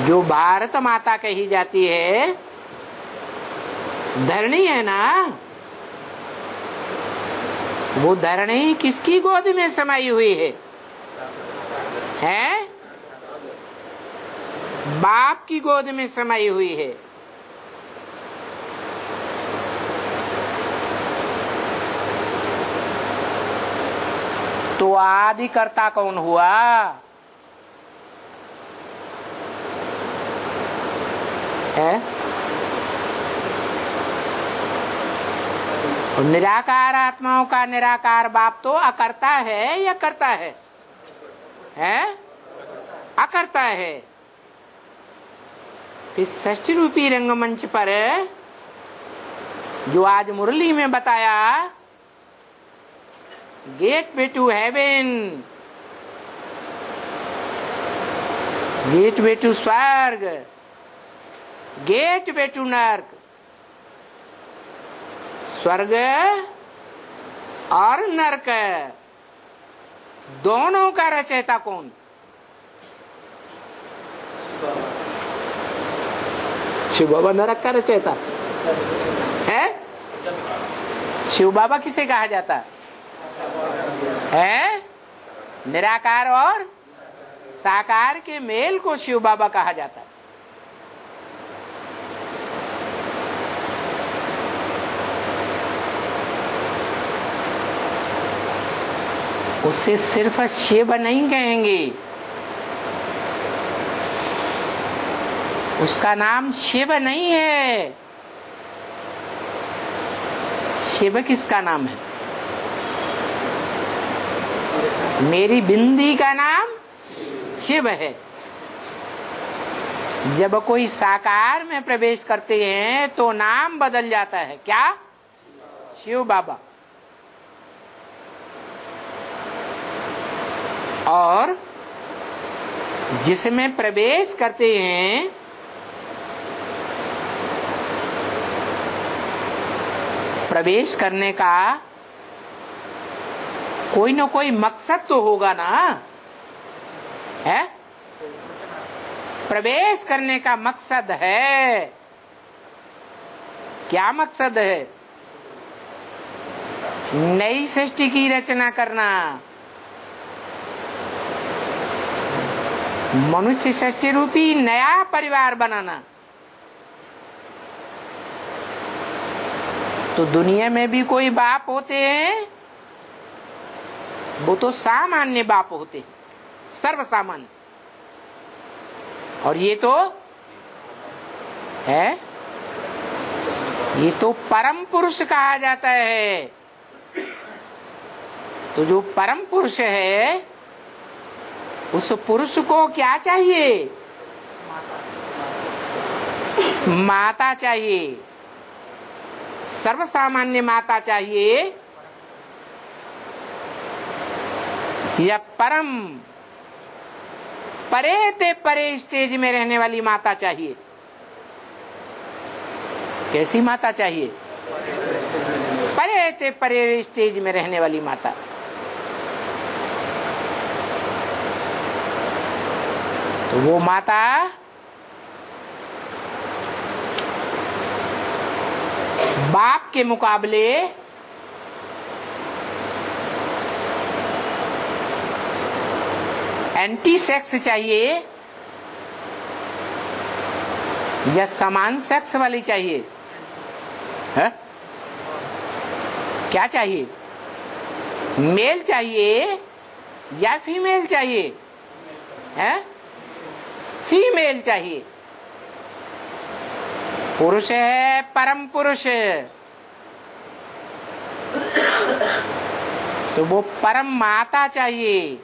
जो भारत माता कही जाती है, धरणी है ना, वो धरणी किसकी गोद में समाई हुई है? हैं? बाप की गोद में समाई हुई है। तो आदि कर्ता कौन हुआ? है? और निराकार आत्माओं का निराकार बाप तो अकर्ता है या करता है? हैं? अकर्ता है। इस षष्ठी रूपी रंगमंच पर जो आज मुरली में बताया, gateway to heaven, gateway to स्वर्ग, गेट वे टू नर्क, स्वर्ग और नरक दोनों का रचयिता कौन? शिव बाबा नरक का रचयिता है। शिव बाबा किसे कहा जाता है? निराकार और साकार के मेल को शिव बाबा कहा जाता है। उसे सिर्फ शिव नहीं कहेंगे, उसका नाम शिव नहीं है। शिव किसका नाम है? मेरी बिंदी का नाम शिव है। जब कोई साकार में प्रवेश करते हैं तो नाम बदल जाता है। क्या? शिव बाबा। और जिसमें प्रवेश करते हैं प्रवेश करने का कोई न कोई मकसद तो होगा ना, है? प्रवेश करने का मकसद है। क्या मकसद है? नई सृष्टि की रचना करना, मनुष्य सृष्टि रूपी नया परिवार बनाना। तो दुनिया में भी कोई बाप होते हैं, वो तो सामान्य बाप होते हैं, सर्व सामान्य। और ये तो है, ये तो परम पुरुष कहा जाता है। तो जो परम पुरुष है, उस पुरुष को क्या चाहिए? माता चाहिए, सर्व सामान्य माता चाहिए, या परम परे ते परे स्टेज में रहने वाली माता चाहिए? कैसी माता चाहिए? परे ते परे स्टेज में रहने वाली माता। तो वो माता बाप के मुकाबले एंटी सेक्स चाहिए या समान सेक्स वाली चाहिए? है? क्या चाहिए? मेल चाहिए या फीमेल चाहिए? है? फीमेल चाहिए। पुरुष है परम पुरुष, तो वो परम माता चाहिए।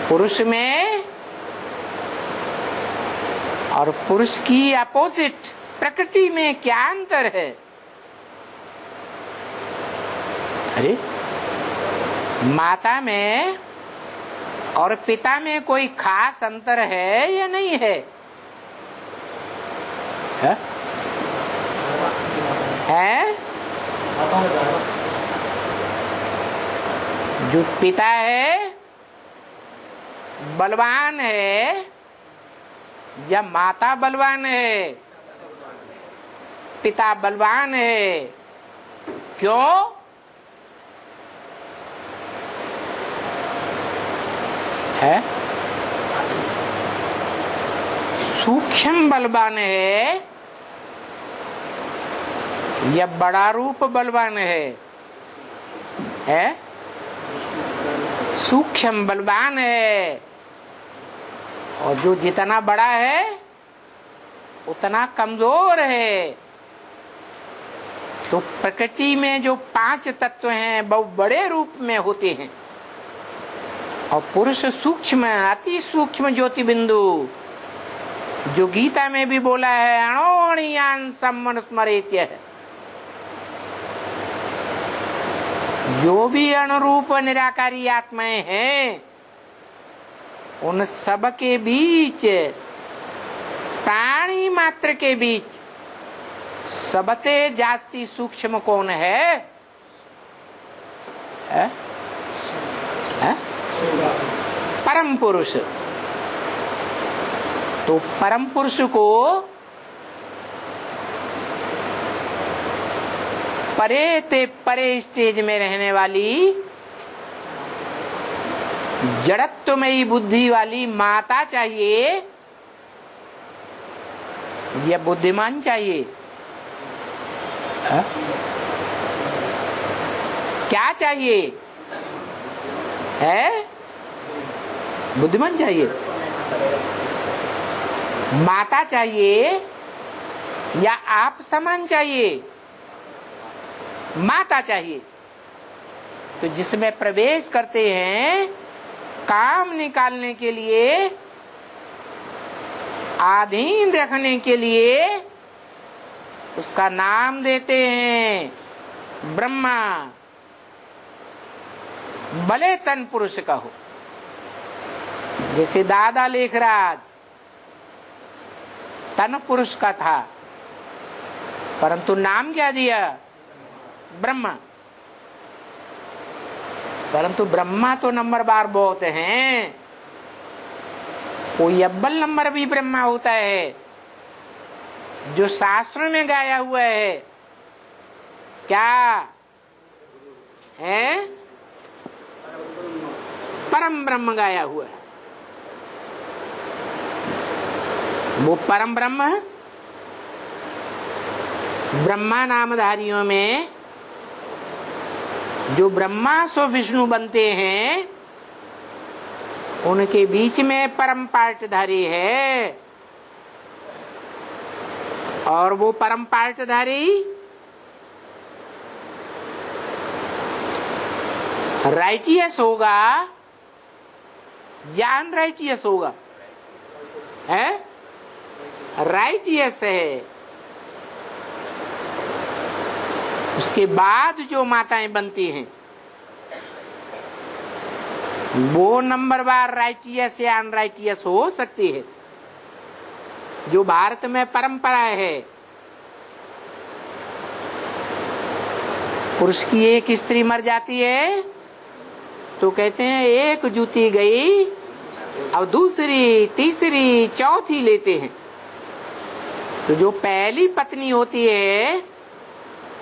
पुरुष में और पुरुष की अपोजिट प्रकृति में क्या अंतर है? अरे, माता में और पिता में कोई खास अंतर है या नहीं है? है? जो पिता है बलवान है या माता बलवान है? पिता बलवान है। क्यों? है सूक्ष्म बलवान है या बड़ा रूप बलवान है? सूक्ष्म बलवान है। और जो जितना बड़ा है उतना कमजोर है। तो प्रकृति में जो 5 तत्व हैं बहुत बड़े रूप में होते हैं और पुरुष सूक्ष्म, अति सूक्ष्म ज्योति बिंदु, जो गीता में भी बोला है अणोरणीयान सम्मनुस्मरेत्य है। जो भी अणुरूप निराकारी आत्माएं हैं उन सब के बीच, प्राणी मात्र के बीच सबते जास्ती सूक्ष्म कौन है? परम पुरुष। तो परम पुरुष को परे ते परे स्टेज में रहने वाली जड़त्वमयी बुद्धि वाली माता चाहिए या बुद्धिमान चाहिए? क्या चाहिए? है बुद्धिमान चाहिए? माता चाहिए या आप समान चाहिए? माता चाहिए। तो जिसमें प्रवेश करते हैं काम निकालने के लिए, अधीन रखने के लिए, उसका नाम देते हैं ब्रह्मा। भले तन पुरुष का हो, जैसे दादा लेखराज तन पुरुष का था, परंतु नाम क्या दिया? ब्रह्मा। परंतु ब्रह्मा तो नंबर बार बहुत हैं, कोई अव्वल नंबर भी ब्रह्मा होता है जो शास्त्र में गाया हुआ है। क्या है? परम ब्रह्म गाया हुआ है। वो परम ब्रह्म ब्रह्मा नामधारियों में जो ब्रह्मा सो विष्णु बनते हैं उनके बीच में परम पार्टधारी है। और वो परम पार्टधारी राइटियस होगा या अनराइटियस होगा? है राइटियस है। उसके बाद जो माताएं बनती हैं वो नंबर बार राइटियस या अनराइटियस हो सकती है। जो भारत में परंपरा है, पुरुष की एक स्त्री मर जाती है तो कहते हैं एक जूती गई, अब दूसरी, तीसरी, चौथी लेते हैं। तो जो पहली पत्नी होती है,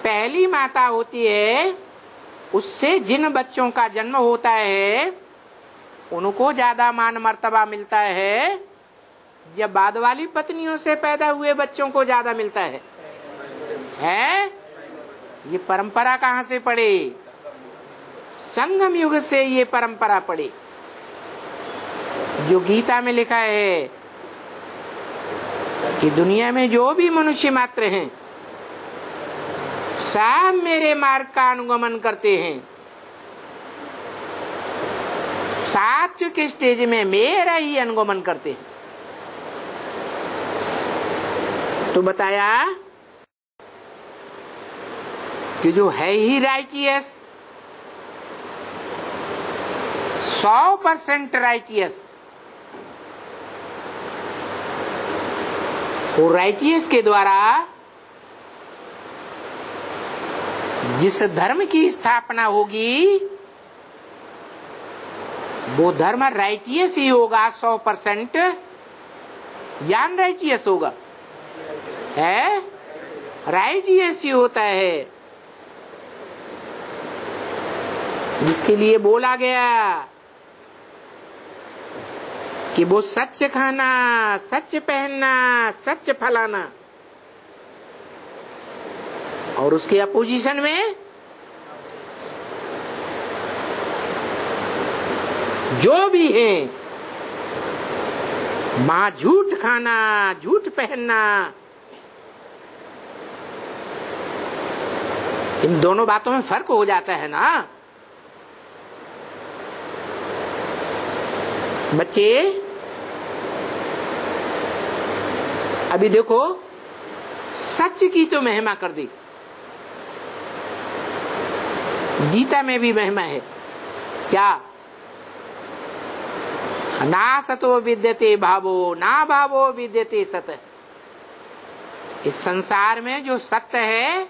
पहली माता होती है, उससे जिन बच्चों का जन्म होता है उनको ज्यादा मान मर्तबा मिलता है या बाद वाली पत्नियों से पैदा हुए बच्चों को ज्यादा मिलता है? ये परंपरा कहाँ से पड़ी? संगम युग से ये परंपरा पड़ी। जो गीता में लिखा है कि दुनिया में जो भी मनुष्य मात्र हैं सब मेरे मार्ग का अनुगमन करते हैं, सात्विक स्टेज में मेरा ही अनुगमन करते हैं। तो बताया कि जो है ही राइटियस, 100% राइटियस, वो राइटियस के द्वारा जिस धर्म की स्थापना होगी वो धर्म राइटियस ही होगा 100%, या अनराइटियस होगा? है राइटियस ही होता है। इसके लिए बोला गया कि वो सच खाना, सच पहनना, सच फलाना, और उसके अपोजिशन में जो भी है, मां झूठ खाना, झूठ पहनना, इन दोनों बातों में फर्क हो जाता है ना बच्चे। अभी देखो, सच की तो महिमा कर दी, गीता में भी महिमा है क्या? ना सतो विद्यते भावो, ना भावो विद्यते सत। इस संसार में जो सत्य है,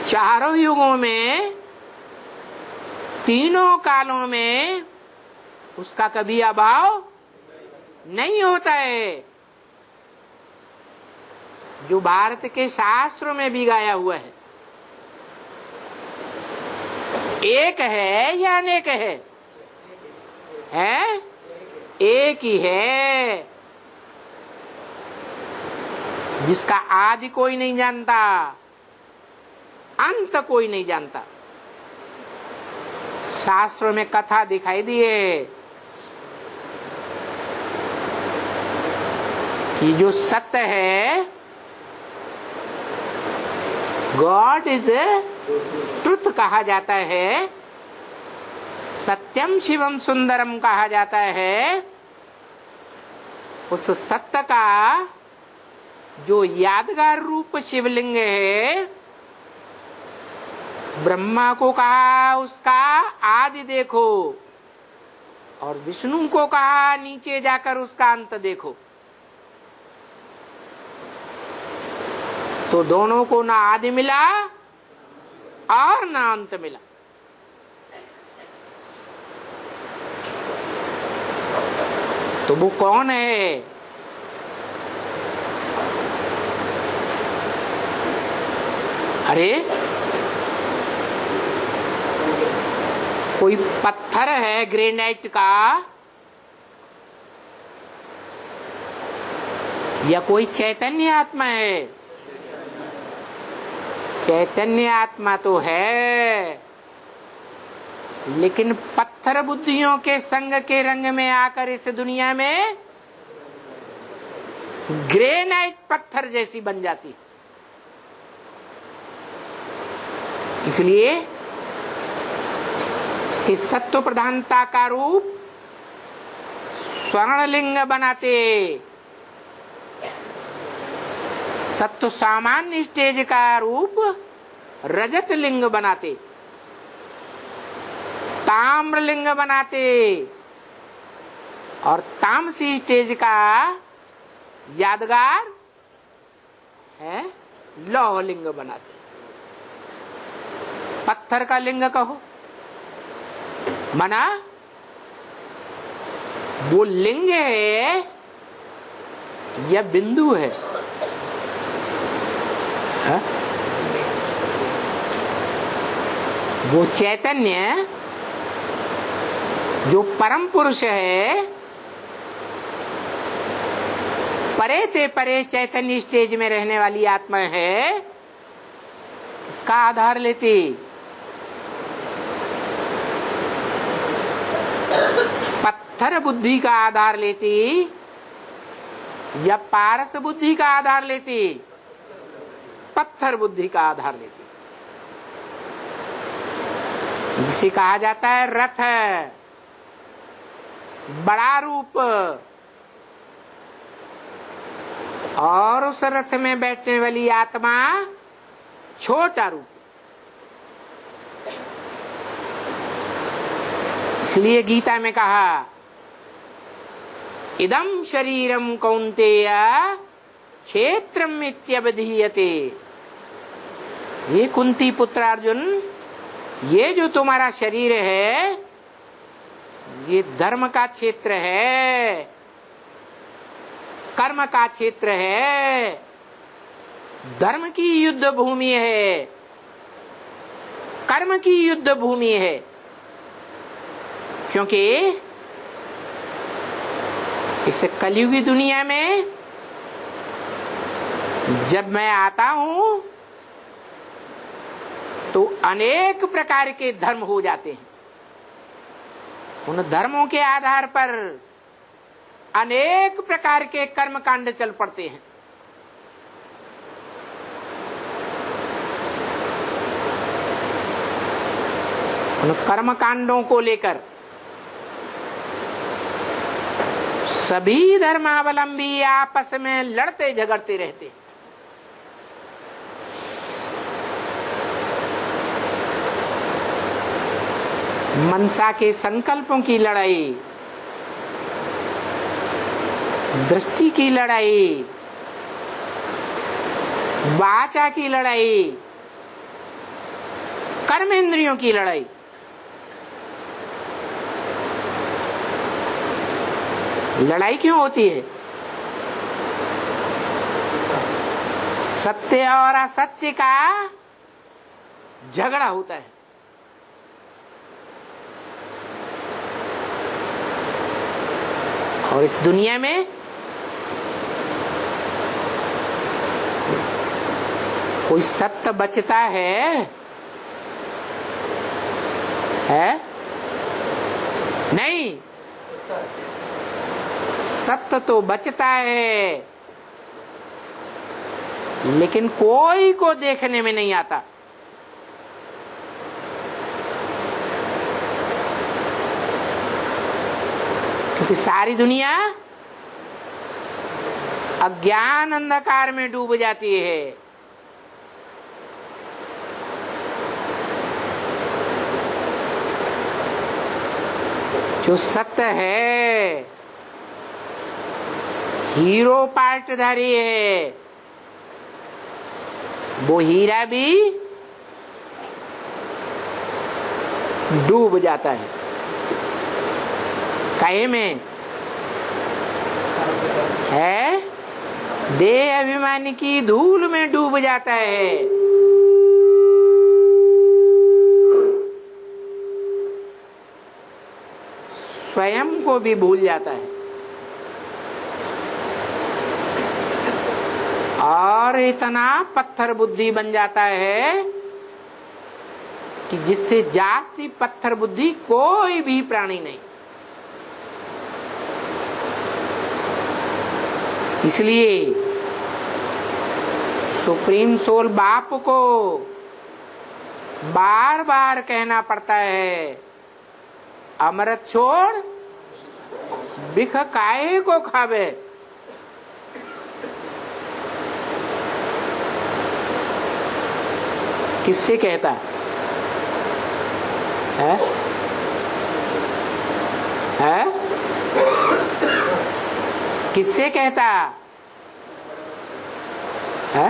चारों युगों में, तीनों कालों में उसका कभी अभाव नहीं होता है। जो भारत के शास्त्रों में भी गाया हुआ है, एक है या अनेक है? है एक ही है, जिसका आदि कोई नहीं जानता, अंत कोई नहीं जानता। शास्त्रों में कथा दिखाई दी है कि जो सत्य है, गॉड इज ट्रुथ कहा जाता है, सत्यम शिवम सुंदरम कहा जाता है। उस सत्य का जो यादगार रूप शिवलिंग है, ब्रह्मा को कहा उसका आदि देखो, और विष्णु को कहा नीचे जाकर उसका अंत देखो। तो दोनों को ना आदि मिला और ना अंत मिला। तो वो कौन है? अरे कोई पत्थर है ग्रेनाइट का, या कोई चैतन्य आत्मा है? चैतन्य आत्मा तो है, लेकिन पत्थर बुद्धियों के संग के रंग में आकर इस दुनिया में ग्रेनाइट पत्थर जैसी बन जाती। इसलिए इस सत्व प्रधानता का रूप स्वर्णलिंग बनाते, सत्व सामान्य स्टेज का रूप रजत लिंग बनाते, ताम्रलिंग बनाते, और तामसी स्टेज का यादगार है लौह लिंग बनाते। पत्थर का लिंग कहो, मना वो लिंग है या बिंदु है? हा? वो चैतन्य जो परम पुरुष है, परे ते परे चैतन्य स्टेज में रहने वाली आत्मा है, इसका आधार लेती। पत्थर बुद्धि का आधार लेती या पारस बुद्धि का आधार लेती? पत्थर बुद्धि का आधार लेती, जिसे कहा जाता है रथ, बड़ा रूप, और उस रथ में बैठने वाली आत्मा छोटा रूप। इसलिए गीता में कहा, इदं शरीरम कौन्तेय क्षेत्रम इत्यवधीयते। ये कुंती पुत्र अर्जुन, ये जो तुम्हारा शरीर है ये धर्म का क्षेत्र है, कर्म का क्षेत्र है, धर्म की युद्ध भूमि है, कर्म की युद्ध भूमि है। क्योंकि इस कलयुगी दुनिया में जब मैं आता हूं तो अनेक प्रकार के धर्म हो जाते हैं। उन धर्मों के आधार पर अनेक प्रकार के कर्म कांड चल पड़ते हैं। उन कर्म कांडों को लेकर सभी धर्मावलंबी आपस में लड़ते झगड़ते रहते। मनसा के संकल्पों की लड़ाई, दृष्टि की लड़ाई, वाचा की लड़ाई, कर्मेंद्रियों की लड़ाई। लड़ाई क्यों होती है? सत्य और असत्य का झगड़ा होता है। और इस दुनिया में कोई सत्य बचता है? नहीं, सत्य तो बचता है लेकिन कोई को देखने में नहीं आता। क्योंकि सारी दुनिया अज्ञान अंधकार में डूब जाती है। जो सत्य है, हीरो पार्टधारी है, वो हीरा भी डूब जाता है। काहे में है? देह अभिमान की धूल में डूब जाता है। स्वयं को भी भूल जाता है और इतना पत्थर बुद्धि बन जाता है कि जिससे जास्ती पत्थर बुद्धि कोई भी प्राणी नहीं। इसलिए सुप्रीम सोल बाप को बार बार कहना पड़ता है, अमृत छोड़ बिख काहे को खावे। किससे कहता है? किससे कहता है?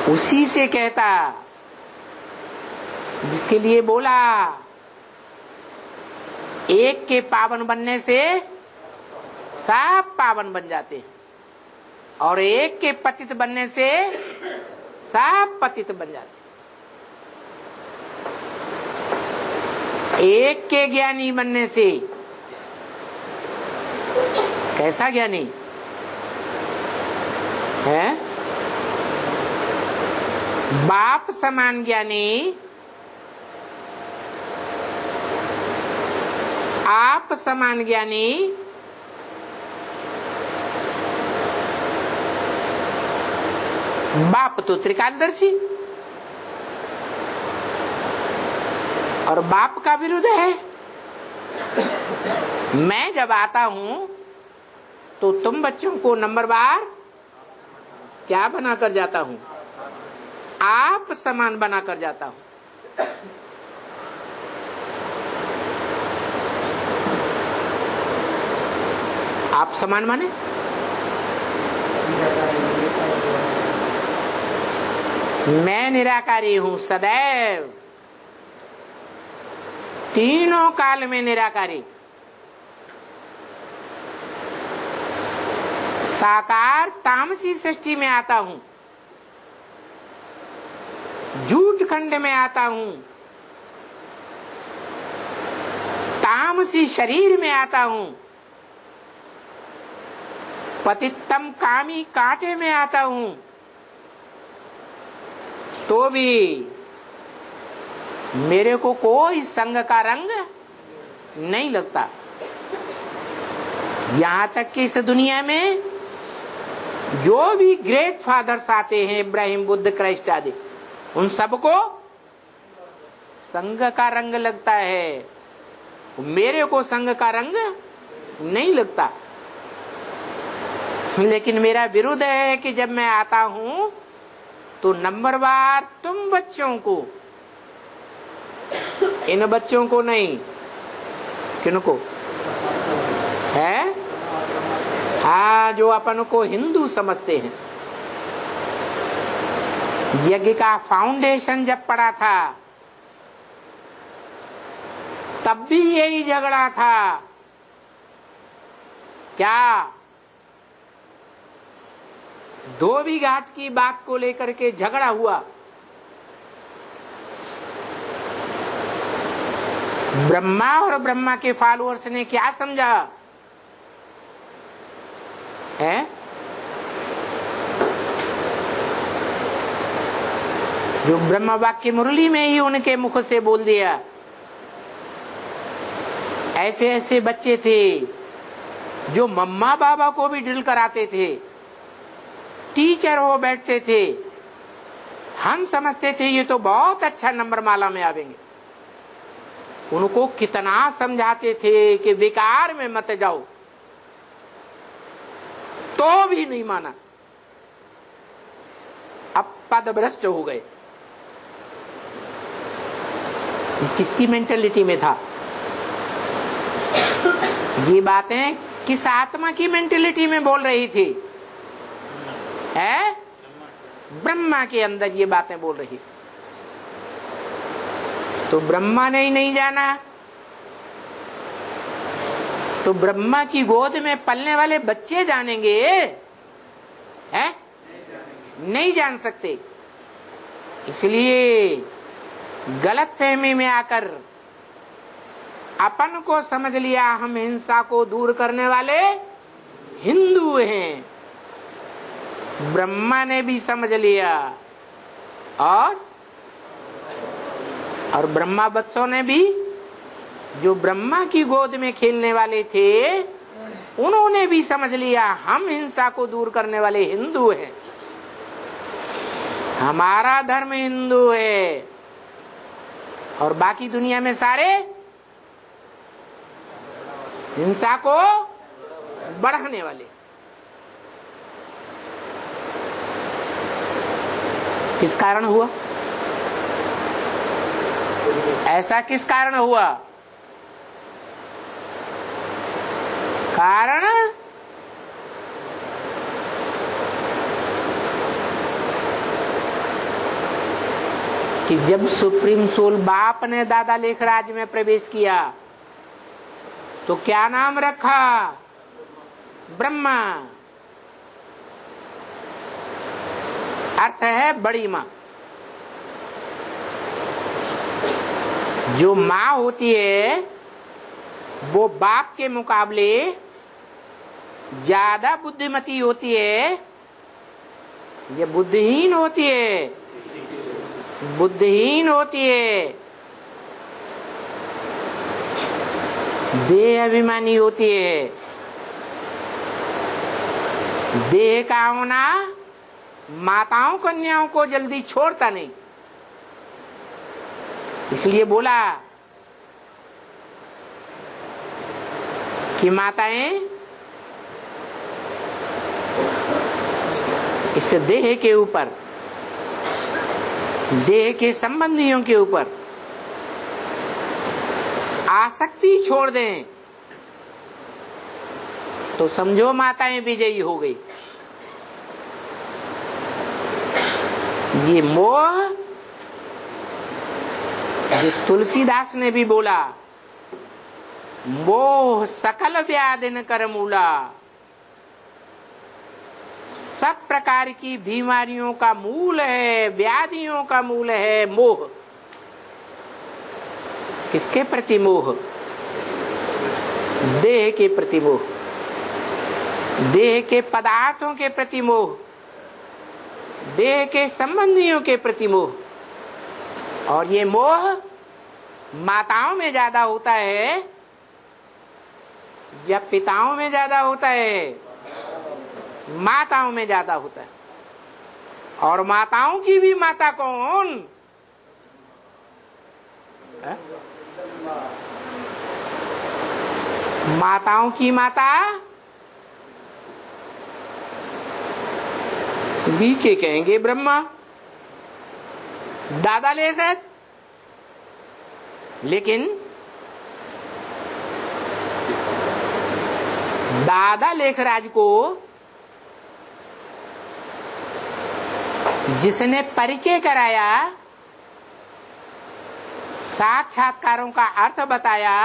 उसी से कहता जिसके लिए बोला एक के पावन बनने से सब पावन बन जाते हैं और एक के पतित बनने से सब पतित बन जाते। एक के ज्ञानी बनने से, कैसा ज्ञानी है? बाप समान ज्ञानी, आप समान ज्ञानी, बाप तो त्रिकालदर्शी और बाप का विरुद्ध है। मैं जब आता हूं तो तुम बच्चों को नंबरवार क्या बनाकर जाता हूं? आप समान बनाकर जाता हूं। आप समान माने मैं निराकारी हूं सदैव, तीनों काल में निराकारी। साकार तामसी सृष्टि में आता हूं, झूठ खंड में आता हूं, तामसी शरीर में आता हूं, पतितम कामी कांटे में आता हूं, तो भी मेरे को कोई संग का रंग नहीं लगता। यहां तक कि इस दुनिया में जो भी ग्रेट फादर्स आते हैं, इब्राहिम, बुद्ध, क्राइस्ट आदि, उन सबको संग का रंग लगता है, मेरे को संग का रंग नहीं लगता। लेकिन मेरा विरुद्ध है कि जब मैं आता हूं तो नंबरवार तुम बच्चों को, इन बच्चों को नहीं, किनको है? हाँ, जो अपन को हिंदू समझते हैं। यज्ञ का फाउंडेशन जब पड़ा था तब भी यही झगड़ा था। क्या? धोबी घाट की बात को लेकर के झगड़ा हुआ। ब्रह्मा और ब्रह्मा के फॉलोअर्स ने क्या समझा है? जो ब्रह्मा वाक्य मुरली में ही उनके मुख से बोल दिया। ऐसे ऐसे बच्चे थे जो मम्मा बाबा को भी ड्रिल कराते थे, टीचर हो बैठते थे। हम समझते थे ये तो बहुत अच्छा नंबर माला में आवेंगे। उनको कितना समझाते थे कि विकार में मत जाओ, तो भी नहीं माना। अब पदभ्रष्ट हो गए। किसकी मेंटेलिटी में था? ये बातें किस आत्मा की मेंटेलिटी में बोल रही थी? है ब्रह्मा के अंदर ये बातें बोल रही। तो ब्रह्मा ने ही नहीं जाना, तो ब्रह्मा की गोद में पलने वाले बच्चे जानेंगे? हैं? नहीं जान सकते। इसलिए गलत फहमी में आकर अपन को समझ लिया हम हिंसा को दूर करने वाले हिंदू हैं। ब्रह्मा ने भी समझ लिया और ब्रह्मा बच्चों ने भी, जो ब्रह्मा की गोद में खेलने वाले थे, उन्होंने भी समझ लिया हम हिंसा को दूर करने वाले हिंदू हैं। हमारा धर्म हिंदू है और बाकी दुनिया में सारे हिंसा को बढ़ाने वाले। किस कारण हुआ ऐसा? किस कारण हुआ? कारण कि जब सुप्रीम सोल बाप ने दादा लेखराज में प्रवेश किया तो क्या नाम रखा? ब्रह्मा। अर्थ है बड़ी माँ। जो माँ होती है वो बाप के मुकाबले ज्यादा बुद्धिमती होती है, ये बुद्धिहीन होती है, बुद्धिहीन होती है, देह अभिमानी होती है। देह का होना माताओं कन्याओं को जल्दी छोड़ता नहीं। इसलिए बोला कि माताएं इस देह के ऊपर, देह के संबंधियों के ऊपर आसक्ति छोड़ दें तो समझो माताएं विजयी हो गई। ये मोह, जो तुलसीदास ने भी बोला, मोह सकल व्याधिन कर मूला। सब प्रकार की बीमारियों का मूल है, व्याधियों का मूल है मोह। किसके प्रति मोह? देह के प्रति मोह, देह के पदार्थों के प्रति मोह, देह के संबंधियों के प्रति मोह। और ये मोह माताओं में ज्यादा होता है या पिताओं में ज्यादा होता है? माताओं में ज्यादा होता है। और माताओं की भी माता कौन है? माताओं की माता बी के कहेंगे ब्रह्मा, दादा लेखराज। लेकिन दादा लेखराज को जिसने परिचय कराया, साक्षात्कारों का अर्थ बताया,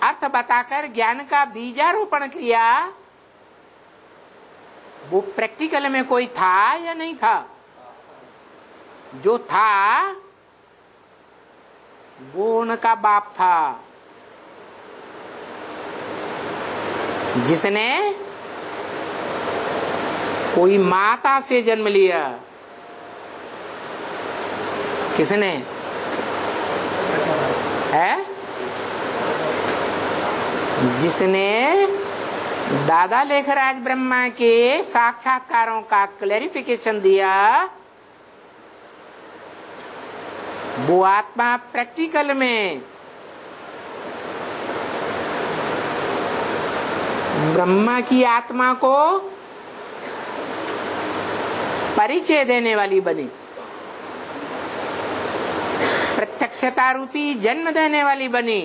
अर्थ बताकर ज्ञान का बीजारोपण किया, वो प्रैक्टिकल में कोई था या नहीं था? जो था वो उनका बाप था, जिसने कोई माता से जन्म लिया। किसने है? जिसने दादा लेखराज ब्रह्मा के साक्षात्कारों का क्लैरिफिकेशन दिया, वो आत्मा प्रैक्टिकल में ब्रह्मा की आत्मा को परिचय देने वाली बनी, प्रत्यक्षता रूपी जन्म देने वाली बनी।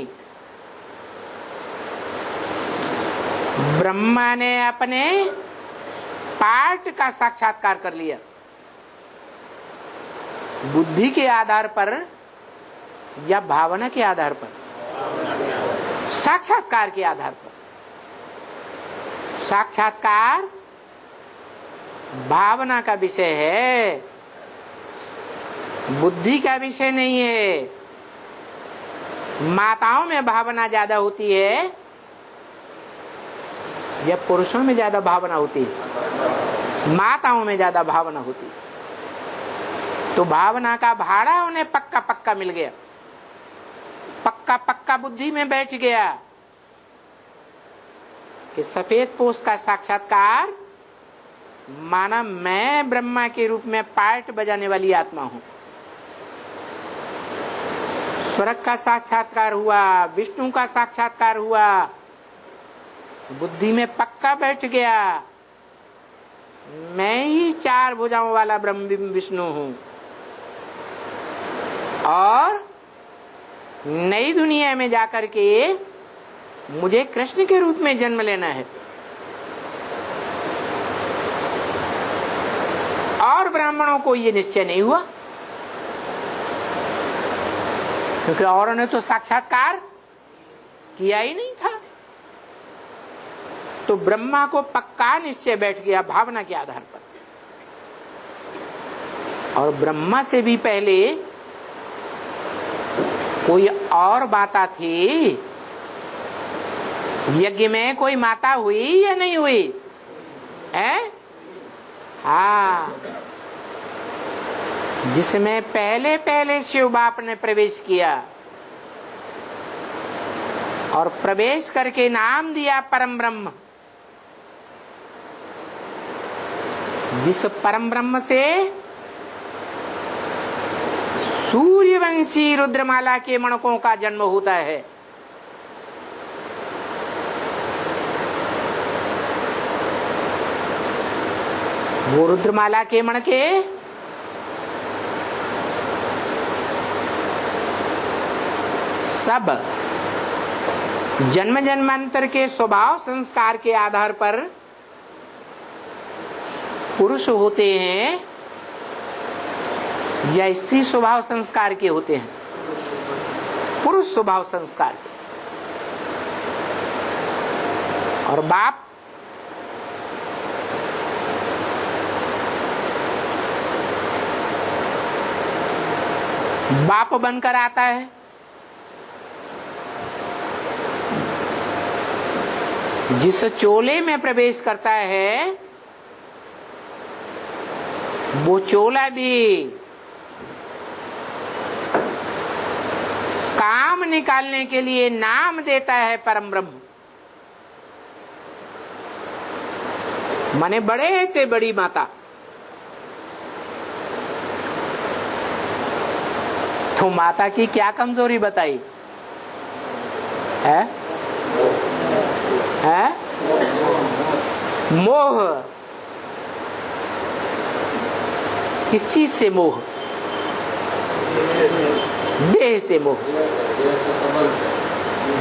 ब्रह्मा ने अपने पार्ट का साक्षात्कार कर लिया, बुद्धि के आधार पर या भावना के आधार पर? साक्षात्कार के आधार पर। साक्षात्कार भावना का विषय है, बुद्धि का विषय नहीं है। माताओं में भावना ज्यादा होती है या पुरुषों में ज्यादा भावना होती है? माताओं में ज्यादा भावना होती है। तो भावना का भाड़ा उन्हें पक्का पक्का मिल गया, पक्का पक्का बुद्धि में बैठ गया कि सफेद पोष का साक्षात्कार माना मैं ब्रह्मा के रूप में पार्ट बजाने वाली आत्मा हूं। स्वर्ग का साक्षात्कार हुआ, विष्णु का साक्षात्कार हुआ, बुद्धि में पक्का बैठ गया मैं ही चार भुजाओं वाला ब्रह्म विष्णु हूं। और नई दुनिया में जाकर के मुझे कृष्ण के रूप में जन्म लेना है। और ब्राह्मणों को ये निश्चय नहीं हुआ, क्योंकि औरों ने तो साक्षात्कार किया ही नहीं था। तो ब्रह्मा को पक्का निश्चय बैठ गया भावना के आधार पर। और ब्रह्मा से भी पहले कोई और माता थी। यज्ञ में कोई माता हुई या नहीं हुई है? हाँ, जिसमें पहले पहले शिव बाप ने प्रवेश किया और प्रवेश करके नाम दिया परम ब्रह्म। जिस परम ब्रह्म से सूर्यवंशी रुद्रमाला के मणकों का जन्म होता है। वो रुद्रमाला के मणके सब जन्म जन्मांतर के स्वभाव संस्कार के आधार पर पुरुष होते हैं या स्त्री स्वभाव संस्कार के होते हैं? पुरुष स्वभाव संस्कार के। और बाप बाप बनकर आता है, जिस चोले में प्रवेश करता है वो चोला भी काम निकालने के लिए नाम देता है परम ब्रह्म। माने बड़े थे बड़ी माता। तो माता की क्या कमजोरी बताई है? मोह। किस चीज से मोह? देह से मोह।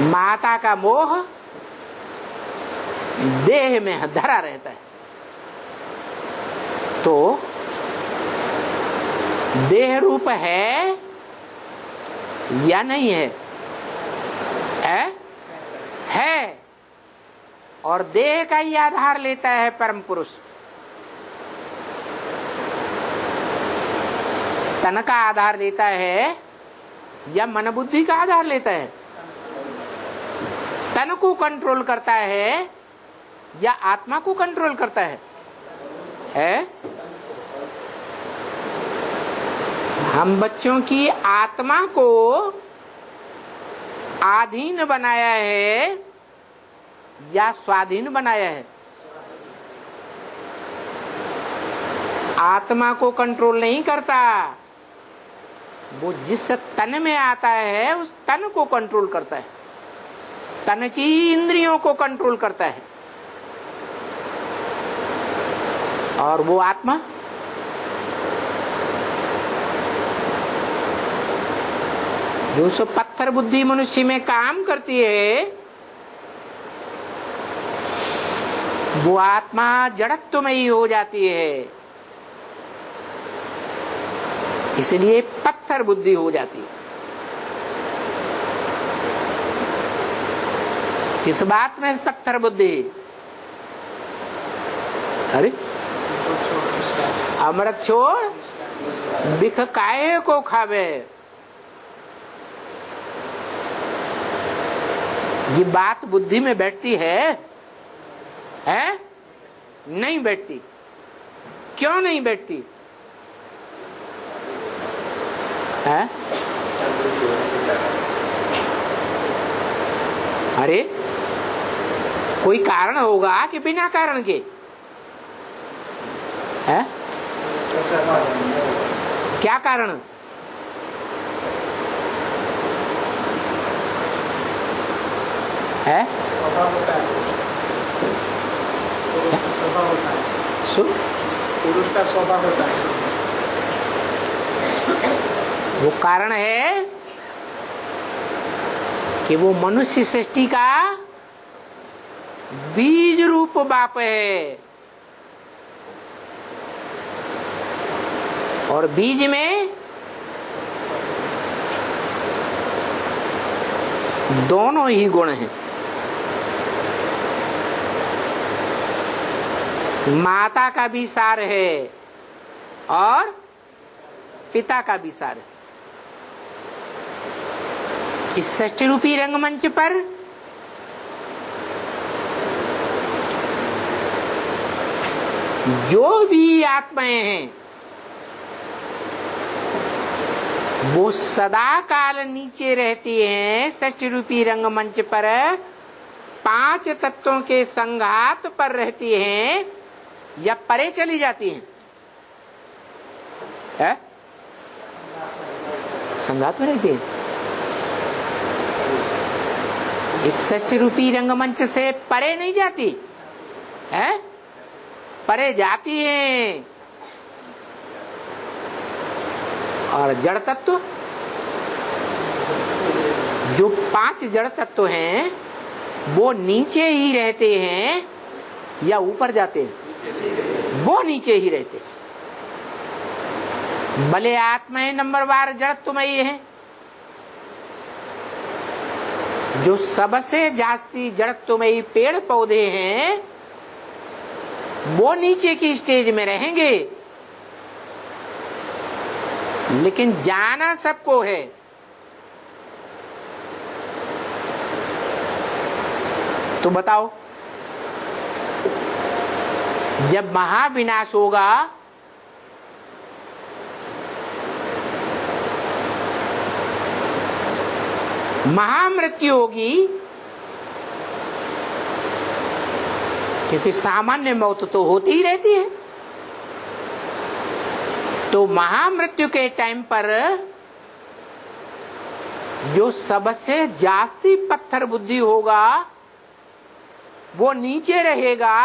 माता का मोह देह में धरा रहता है। तो देह रूप है या नहीं है? है। और देह का ही आधार लेता है परम पुरुष। तन का आधार लेता है या मन बुद्धि का आधार लेता है? तन को कंट्रोल करता है या आत्मा को कंट्रोल करता है? हम बच्चों की आत्मा को आधीन बनाया है या स्वाधीन बनाया है? आत्मा को कंट्रोल नहीं करता, वो जिस तन में आता है उस तन को कंट्रोल करता है, तन की इंद्रियों को कंट्रोल करता है। और वो आत्मा जो सो पत्थर बुद्धि मनुष्य में काम करती है, वो आत्मा जड़त्व में ही हो जाती है, इसलिए पत्थर बुद्धि हो जाती है। किस बात में पत्थर बुद्धि? अरे अमृत छोड़ बिख काहे को खावे। ये बात बुद्धि में बैठती है? नहीं बैठती। क्यों नहीं बैठती? अरे कोई कारण होगा कि बिना कारण के? क्या कारण? पुरुष का स्वभाव होता है। वो कारण है कि वो मनुष्य सृष्टि का बीज रूप बाप है, और बीज में दोनों ही गुण हैं। माता का भी सार है और पिता का भी सार है। इस षष्ठी रूपी रंगमंच पर जो भी आत्माएं हैं वो सदा काल नीचे रहती हैं। षष्ठी रूपी रंगमंच पर 5 तत्वों के संघात पर रहती हैं या परे चली जाती हैं? संघात में रहती है। इस षष्ठी रूपी रंगमंच से परे नहीं जाती है? परे जाती है। और जड़ तत्व, जो 5 जड़ तत्व हैं वो नीचे ही रहते हैं या ऊपर जाते हैं? वो नीचे ही रहते हैं। भले आत्माएं नंबर बार जड़त्वमयी है, जो सबसे जास्ती जड़त्वमयी पेड़ पौधे हैं वो नीचे की स्टेज में रहेंगे, लेकिन जाना सबको है। तो बताओ, जब महाविनाश होगा महामृत्यु होगी, क्योंकि सामान्य मौत तो होती ही रहती है, तो महामृत्यु के टाइम पर जो सबसे जास्ती पत्थर बुद्धि होगा वो नीचे रहेगा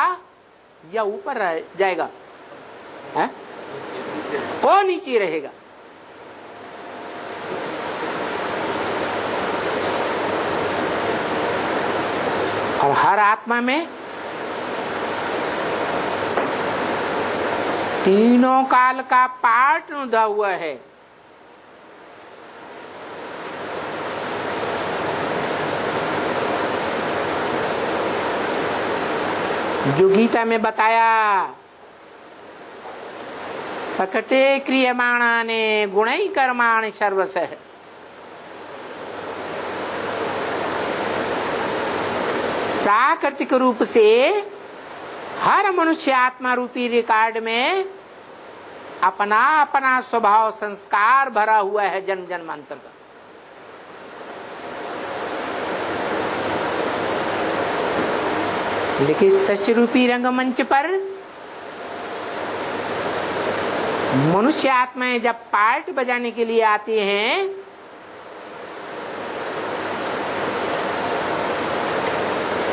या ऊपर जाएगा? है? वो नीचे रहेगा। और हर आत्मा में तीनों काल का पाठ उदा हुआ है। जो गीता में बताया, प्रकृते क्रियमाणाने गुणै कर्माणि सर्वशः। प्राकृतिक रूप से हर मनुष्य आत्मा रूपी रिकॉर्ड में अपना अपना स्वभाव संस्कार भरा हुआ है जन्म जन्मांतर का। लेकिन सच रूपी रंगमंच पर मनुष्य आत्माएं जब पार्ट बजाने के लिए आती हैं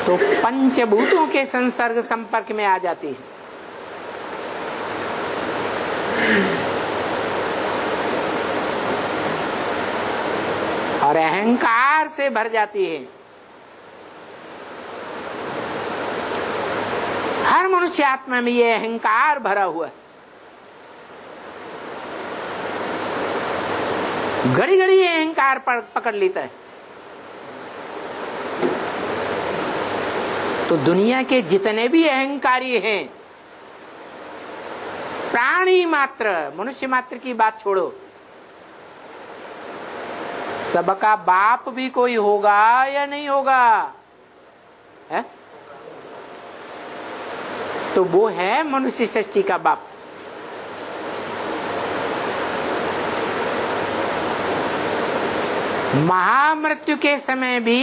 तो पंचभूतों के संसर्ग संपर्क में आ जाती है। और अहंकार से भर जाती है। हर मनुष्य आत्मा में ये अहंकार भरा हुआ है। घड़ी घड़ी ये अहंकार पकड़ लेता है। तो दुनिया के जितने भी अहंकारी हैं, प्राणी मात्र, मनुष्य मात्र की बात छोड़ो, सबका बाप भी कोई होगा या नहीं होगा? है? तो वो है मनुष्य सृष्टि का बाप। महामृत्यु के समय भी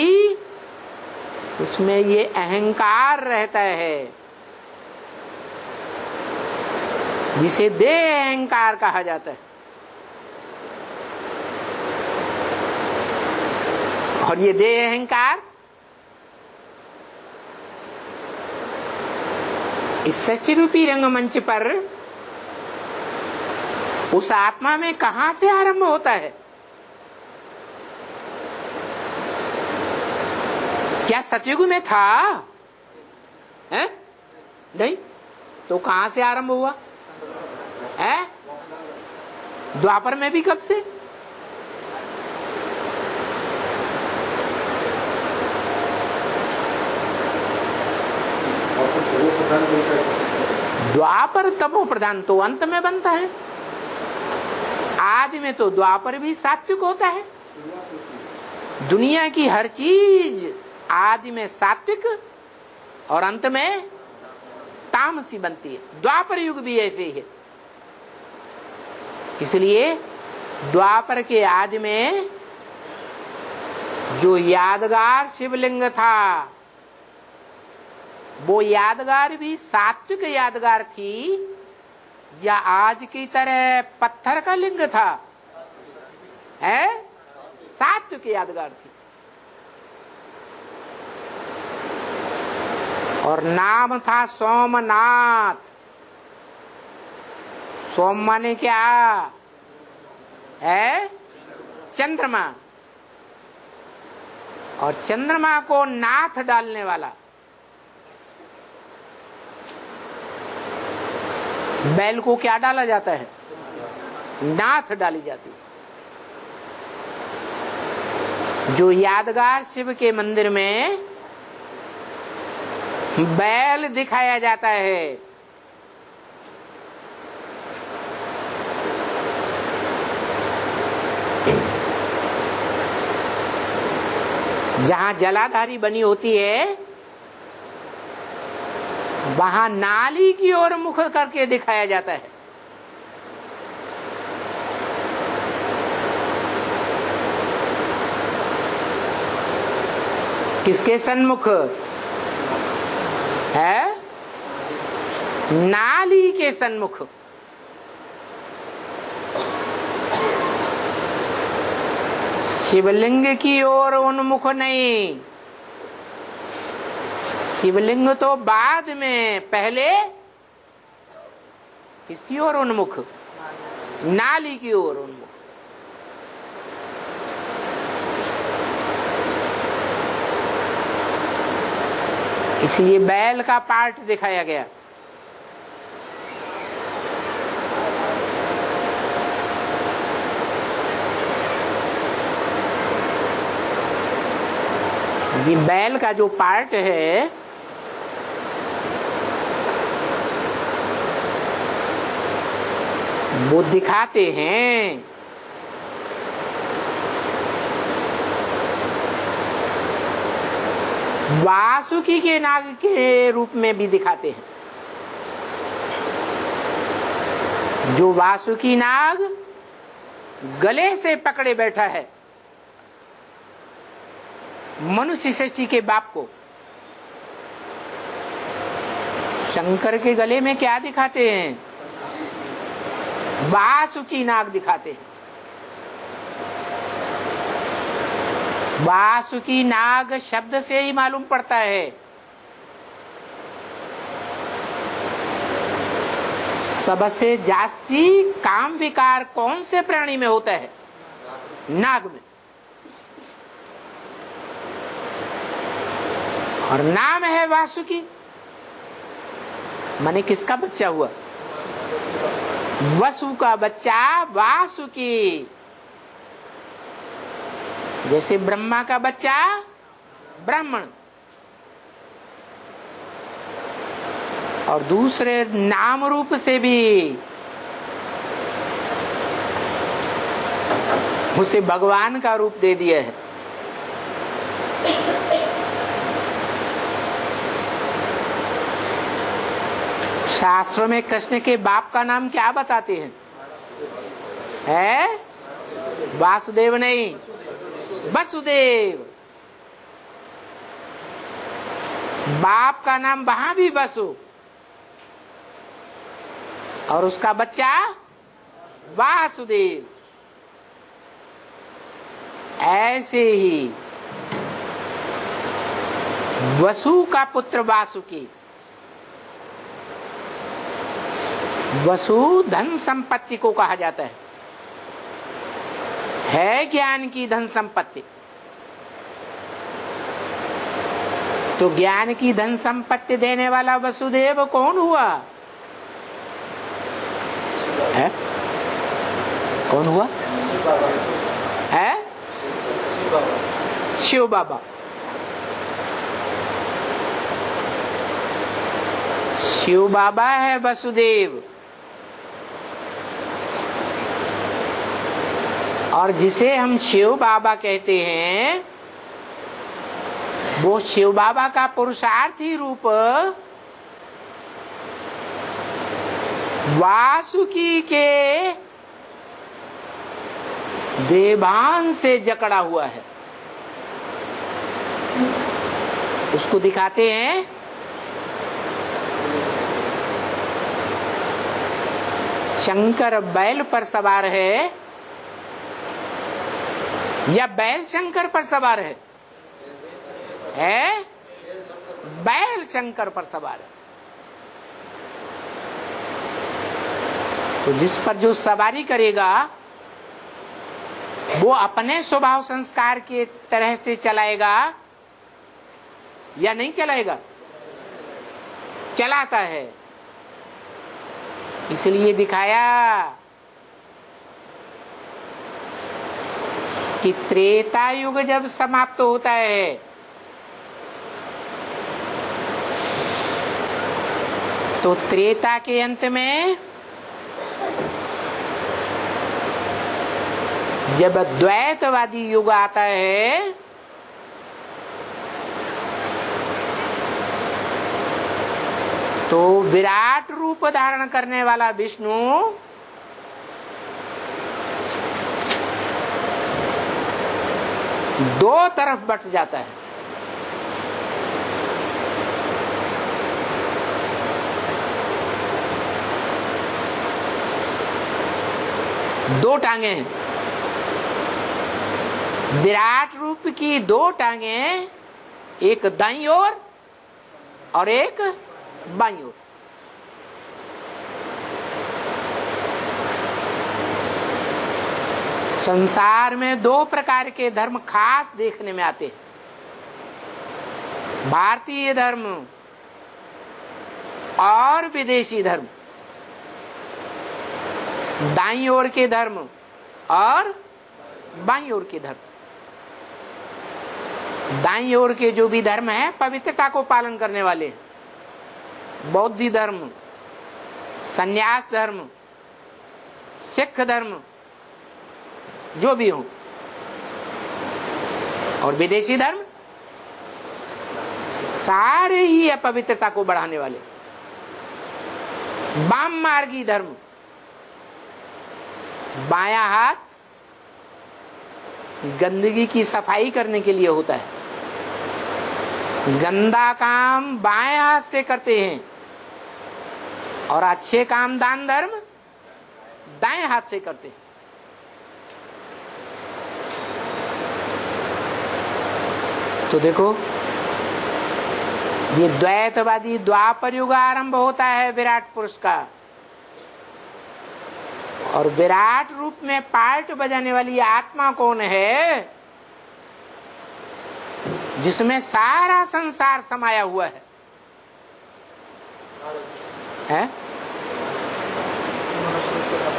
उसमें ये अहंकार रहता है, जिसे देह अहंकार कहा जाता है। और ये देह अहंकार इस सृष्टि रूपी रंगमंच पर उस आत्मा में कहां से आरंभ होता है? क्या सतयुग में था? है? नहीं, तो कहां से आरंभ हुआ है? द्वापर में भी कब से? द्वापर तमो प्रधान तो अंत में बनता है। आदि में तो द्वापर भी सात्विक होता है। दुनिया की हर चीज आदि में सात्विक और अंत में तामसी बनती है। द्वापर युग भी ऐसे ही है। इसलिए द्वापर के आदि में जो यादगार शिवलिंग था, वो यादगार भी सात्विक यादगार थी या आज की तरह पत्थर का लिंग था? है? सात्विक यादगार थी। और नाम था सोमनाथ। सोम माने क्या है? चंद्रमा। और चंद्रमा को नाथ डालने वाला। बैल को क्या डाला जाता है? नाथ डाली जाती है। जो यादगार शिव के मंदिर में बैल दिखाया जाता है, जहां जलाधारी बनी होती है, वहां नाली की ओर मुख करके दिखाया जाता है। किसके सन्मुख है? नाली के सन्मुख। शिवलिंग की ओर उन्मुख नहीं। शिवलिंग तो बाद में, पहले किसकी ओर उन्मुख? नाली की ओर उन्मुख। इसलिए बैल का पार्ट दिखाया गया। ये बैल का जो पार्ट है, वो दिखाते हैं वासुकी के नाग के रूप में भी दिखाते हैं। जो वासुकी नाग गले से पकड़े बैठा है मनुष्य सृष्टि के बाप को, शंकर के गले में क्या दिखाते हैं? वासुकी नाग दिखाते हैं। वासुकी नाग शब्द से ही मालूम पड़ता है सबसे जास्ती काम विकार कौन से प्राणी में होता है? नाग में। और नाम है वासुकी, माने किसका बच्चा हुआ? वसु का बच्चा वासुकी। जैसे ब्रह्मा का बच्चा ब्राह्मण, और दूसरे नाम रूप से भी उसे भगवान का रूप दे दिया है। शास्त्रों में कृष्ण के बाप का नाम क्या बताते हैं? है वासुदेव नहीं, वसुदेव। बाप का नाम वहां भी वसु, और उसका बच्चा वासुदेव। ऐसे ही वसु का पुत्र वासुकी। वसु धन संपत्ति को कहा जाता है ज्ञान की धन संपत्ति। तो ज्ञान की धन संपत्ति देने वाला वसुदेव कौन हुआ है? कौन हुआ है? शिव बाबा। शिव बाबा है वसुदेव। और जिसे हम शिव बाबा कहते हैं, वो शिव बाबा का पुरुषार्थी रूप वासुकी के देवान से जकड़ा हुआ है। उसको दिखाते हैं शंकर बैल पर सवार है या बैल शंकर पर सवार है? बैल शंकर पर सवार है। तो जिस पर जो सवारी करेगा वो अपने स्वभाव संस्कार के तरह से चलाएगा या नहीं चलाएगा? चलाता है। इसलिए दिखाया कि त्रेता युग जब समाप्त होता है तो त्रेता के अंत में जब द्वैतवादी युग आता है तो विराट रूप धारण करने वाला विष्णु दो तरफ बट जाता है। दो टांगे हैं, विराट रूप की दो टांगे, एक दाईं ओर और एक बाईं ओर। संसार में दो प्रकार के धर्म खास देखने में आते हैं, भारतीय धर्म और विदेशी धर्म, दाईं ओर के धर्म और बाईं ओर के धर्म। दाईं ओर के जो भी धर्म है पवित्रता को पालन करने वाले, बौद्ध धर्म, संन्यास धर्म, सिख धर्म, जो भी हो, और विदेशी धर्म सारे ही अपवित्रता को बढ़ाने वाले। वाम मार्गी धर्म, बायां हाथ गंदगी की सफाई करने के लिए होता है, गंदा काम बाएं हाथ से करते हैं और अच्छे काम दान धर्म दाएं हाथ से करते हैं। तो देखो ये द्वैतवादी द्वापर युग आरंभ होता है विराट पुरुष का, और विराट रूप में पार्ट बजाने वाली आत्मा कौन है? जिसमें सारा संसार समाया हुआ है?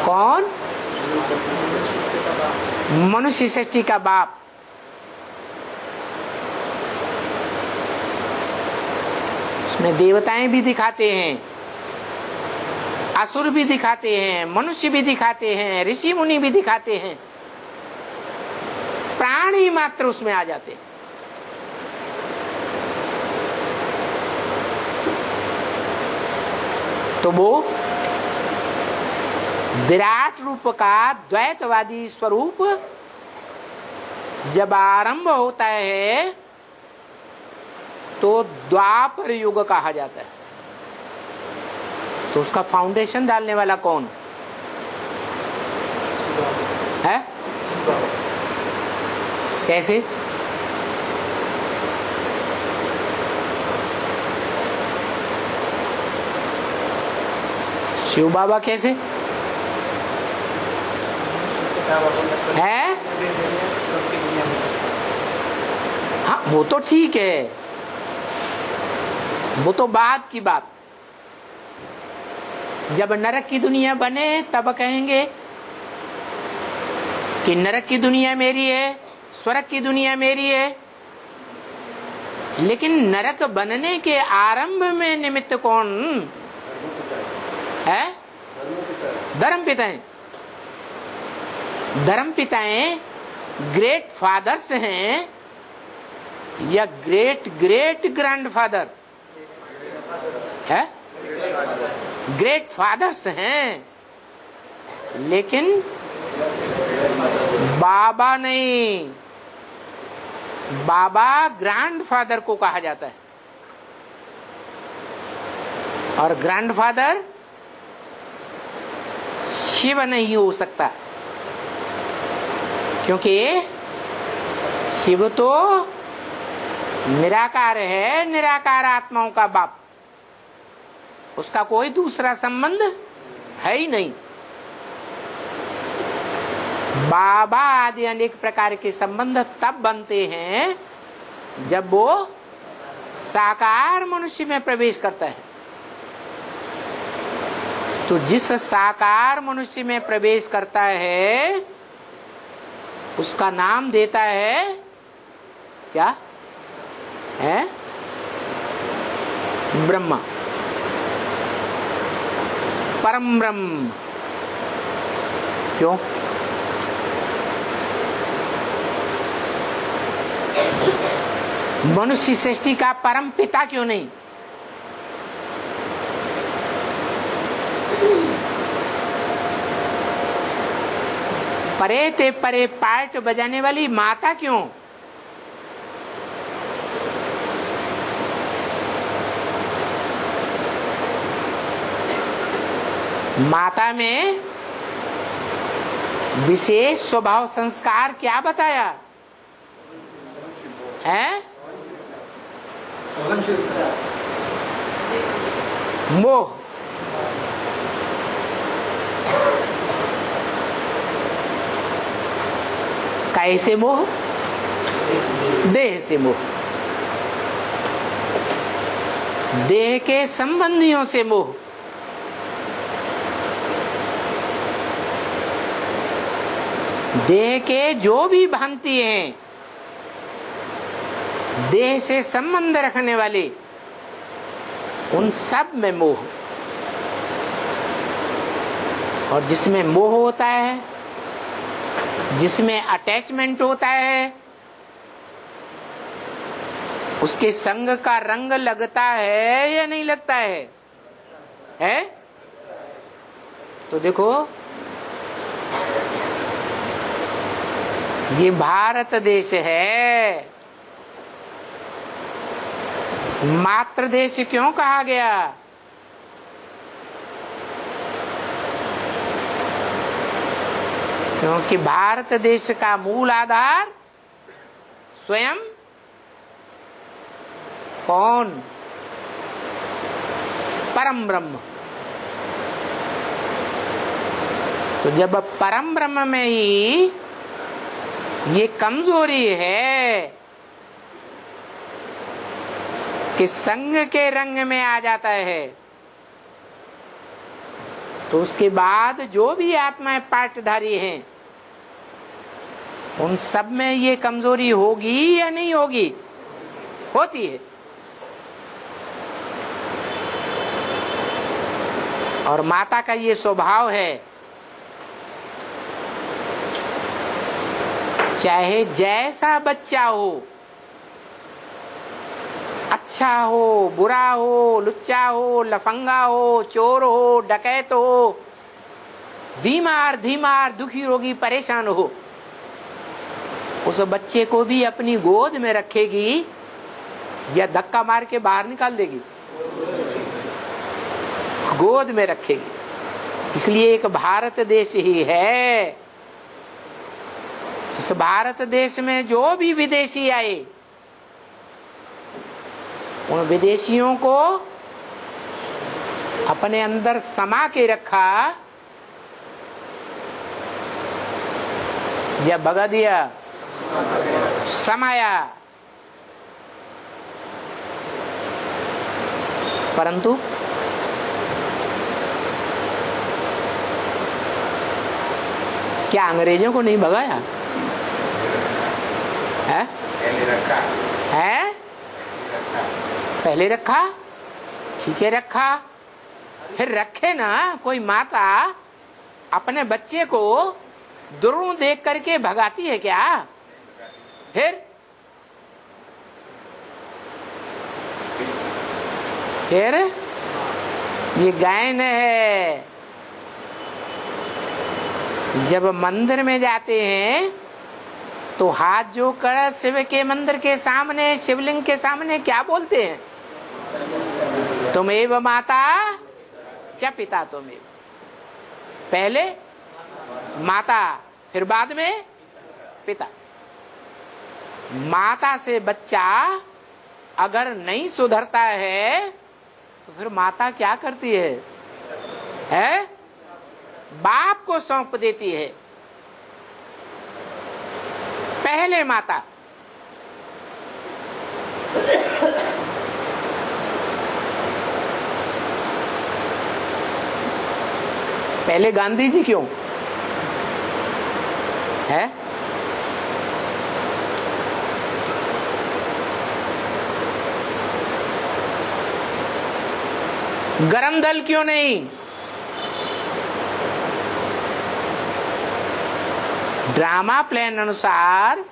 कौन? मनुष्य सृष्टि का बाप। उसमें देवताएं भी दिखाते हैं, असुर भी दिखाते हैं, मनुष्य भी दिखाते हैं, ऋषि मुनि भी दिखाते हैं, प्राणी मात्र उसमें आ जाते हैं। तो वो विराट रूप का द्वैतवादी स्वरूप जब आरंभ होता है तो द्वापर युग कहा जाता है। तो उसका फाउंडेशन डालने वाला कौन है? कैसे? शिव बाबा कैसे है? हाँ वो तो ठीक है, वो तो बाद की बात। जब नरक की दुनिया बने तब कहेंगे कि नरक की दुनिया मेरी है, स्वर्ग की दुनिया मेरी है। लेकिन नरक बनने के आरंभ में निमित्त कौन है? धर्म पिताएं। धर्म पिताएं ग्रेट फादर्स हैं या ग्रेट ग्रेट ग्रैंडफादर है? ग्रेट फादर्स हैं, लेकिन बाबा नहीं। बाबा ग्रैंडफादर को कहा जाता है, और ग्रैंडफादर शिव नहीं हो सकता, क्योंकि शिव तो निराकार है, निराकार आत्माओं का बाप। उसका कोई दूसरा संबंध है ही नहीं। बाबा आदि अनेक प्रकार के संबंध तब बनते हैं जब वो साकार मनुष्य में प्रवेश करता है। तो जिस साकार मनुष्य में प्रवेश करता है उसका नाम देता है क्या है? ब्रह्मा, परम ब्रह्म। क्यों? मनुष्य सृष्टि का परम पिता क्यों नहीं? परे ते परे पार्ट बजाने वाली माता क्यों? माता में विशेष स्वभाव संस्कार क्या बताया है? मोह। कैसे मोह? देह से मोह, देह के संबंधियों से मोह, देह के जो भी भ्रांति हैं, देह से संबंध रखने वाले, उन सब में मोह। और जिसमें मोह होता है, जिसमें अटैचमेंट होता है, उसके संग का रंग लगता है या नहीं लगता है? तो देखो, ये भारत देश है। मातृ देश क्यों कहा गया? क्योंकि भारत देश का मूल आधार स्वयं कौन? परम ब्रह्म। तो जब परम ब्रह्म में ही ये कमजोरी है कि संग के रंग में आ जाता है, तो उसके बाद जो भी आत्माएं पाठधारी हैं, उन सब में ये कमजोरी होगी या नहीं होगी? होती है। और माता का ये स्वभाव है, चाहे जैसा बच्चा हो, अच्छा हो, बुरा हो, लुच्चा हो, लफंगा हो, चोर हो, डकैत हो, बीमार धीमार, दुखी रोगी, परेशान हो, उस बच्चे को भी अपनी गोद में रखेगी या धक्का मार के बाहर निकाल देगी? गोद में रखेगी। इसलिए एक भारत देश ही है। इस भारत देश में जो भी विदेशी आए, उन विदेशियों को अपने अंदर समा के रखा या भगा दिया? समाया। परंतु क्या अंग्रेजों को नहीं भगाया है? पहले रखा, ठीक है, रखा। फिर रखे ना, कोई माता अपने बच्चे को दुर्गुण देख करके भगाती है क्या? फिर ये गायन है। जब मंदिर में जाते हैं तो हाथ जोड़कर शिव के मंदिर के सामने, शिवलिंग के सामने क्या बोलते हैं? तुमेव माता च पिता तुमेव। पहले माता, फिर बाद में पिता। माता से बच्चा अगर नहीं सुधरता है तो फिर माता क्या करती है? बाप को सौंप देती है। पहले माता, पहले गांधी जी क्यों है? गरम दल क्यों नहीं? ड्रामा प्लान अनुसार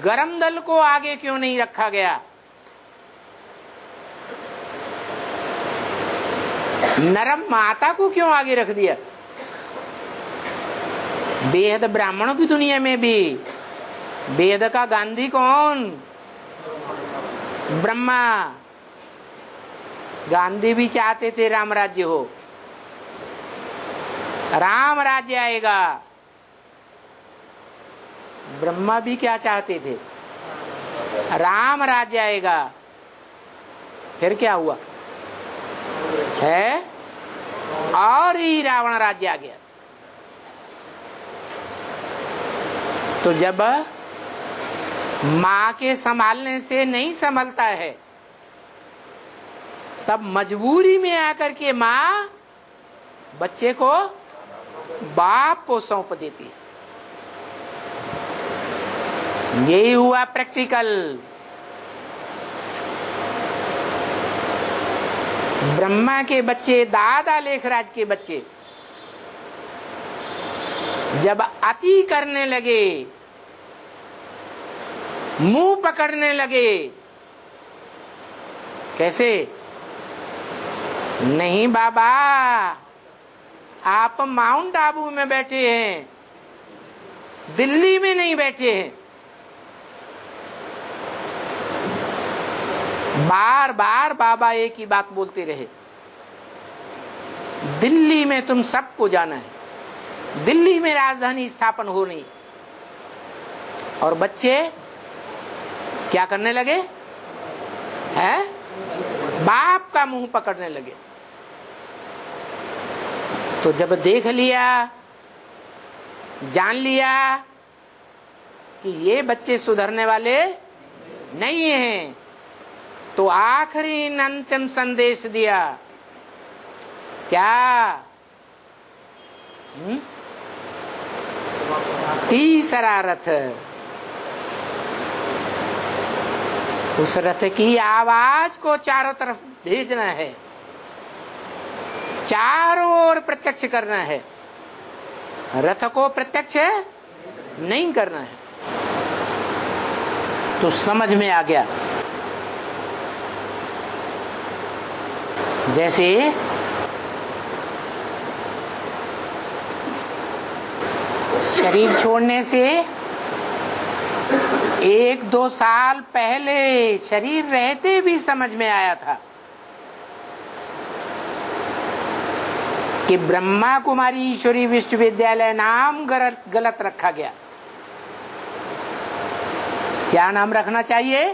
गरम दल को आगे क्यों नहीं रखा गया? नरम माता को क्यों आगे रख दिया? बेहद ब्राह्मणों की दुनिया में भी बेहद का गांधी कौन? ब्रह्मा। गांधी भी चाहते थे राम राज्य हो, राम राज्य आएगा। ब्रह्मा भी क्या चाहते थे? राम राज्य आएगा। फिर क्या हुआ है? और ही रावण राज्य आ गया। तो जब माँ के संभालने से नहीं संभलता है, तब मजबूरी में आकर के माँ बच्चे को बाप को सौंप देती है। यही हुआ प्रैक्टिकल। ब्रह्मा के बच्चे, दादा लेखराज के बच्चे जब अति करने लगे, मुंह पकड़ने लगे, कैसे? नहीं बाबा, आप माउंट आबू में बैठे हैं, दिल्ली में नहीं बैठे हैं। बार बार बाबा एक ही बात बोलते रहे, दिल्ली में तुम सबको जाना है, दिल्ली में राजधानी स्थापन होनी। और बच्चे क्या करने लगे हैं? बाप का मुंह पकड़ने लगे। तो जब देख लिया, जान लिया कि ये बच्चे सुधरने वाले नहीं हैं, तो आखिरी अंतिम संदेश दिया। क्या? तीसरा रथ। उस रथ की आवाज को चारों तरफ भेजना है, चारों ओर प्रत्यक्ष करना है। रथ को प्रत्यक्ष नहीं करना है। तो समझ में आ गया। जैसे शरीर छोड़ने से 1-2 साल पहले शरीर रहते भी समझ में आया था कि ब्रह्मा कुमारी ईश्वरी विश्वविद्यालय नाम गलत रखा गया। क्या नाम रखना चाहिए?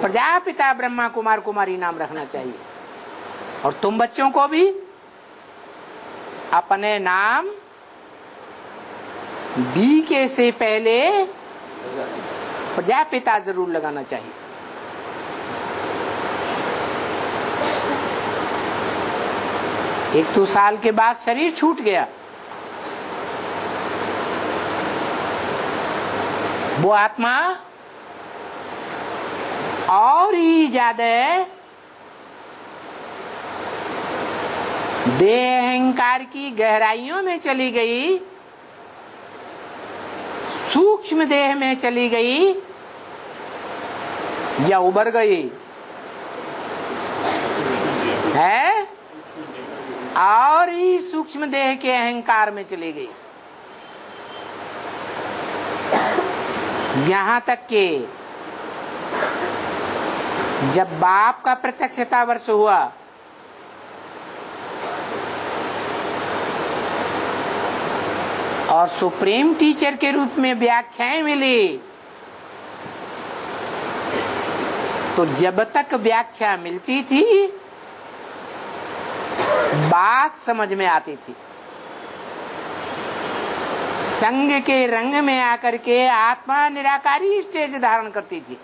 प्रजापिता ब्रह्मा कुमार कुमारी नाम रखना चाहिए। और तुम बच्चों को भी अपने नाम बीके से पहले प्रजापिता जरूर लगाना चाहिए। एक 2 साल के बाद शरीर छूट गया, वो आत्मा और ही ज्यादा देह अहंकार की गहराइयों में चली गई, सूक्ष्म देह में चली गई या उबर गई है, और ही सूक्ष्म देह के अहंकार में चली गई। यहां तक कि जब बाप का प्रत्यक्षता वर्ष हुआ, और सुप्रीम टीचर के रूप में व्याख्याएं मिली, तो जब तक व्याख्या मिलती थी बात समझ में आती थी। संग के रंग में आकर के आत्मा निराकारी स्टेज धारण करती थी।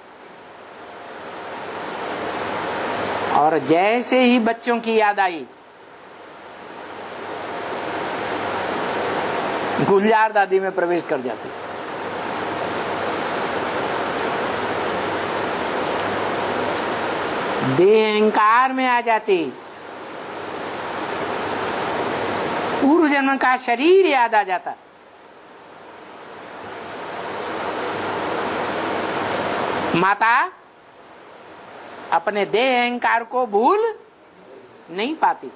और जैसे ही बच्चों की याद आई गुलजार दादी में प्रवेश कर जाती। देह अहंकार में आ जाती, पूर्व जन्म का शरीर याद आ जाता। माता अपने देह अहंकार को भूल नहीं पाती।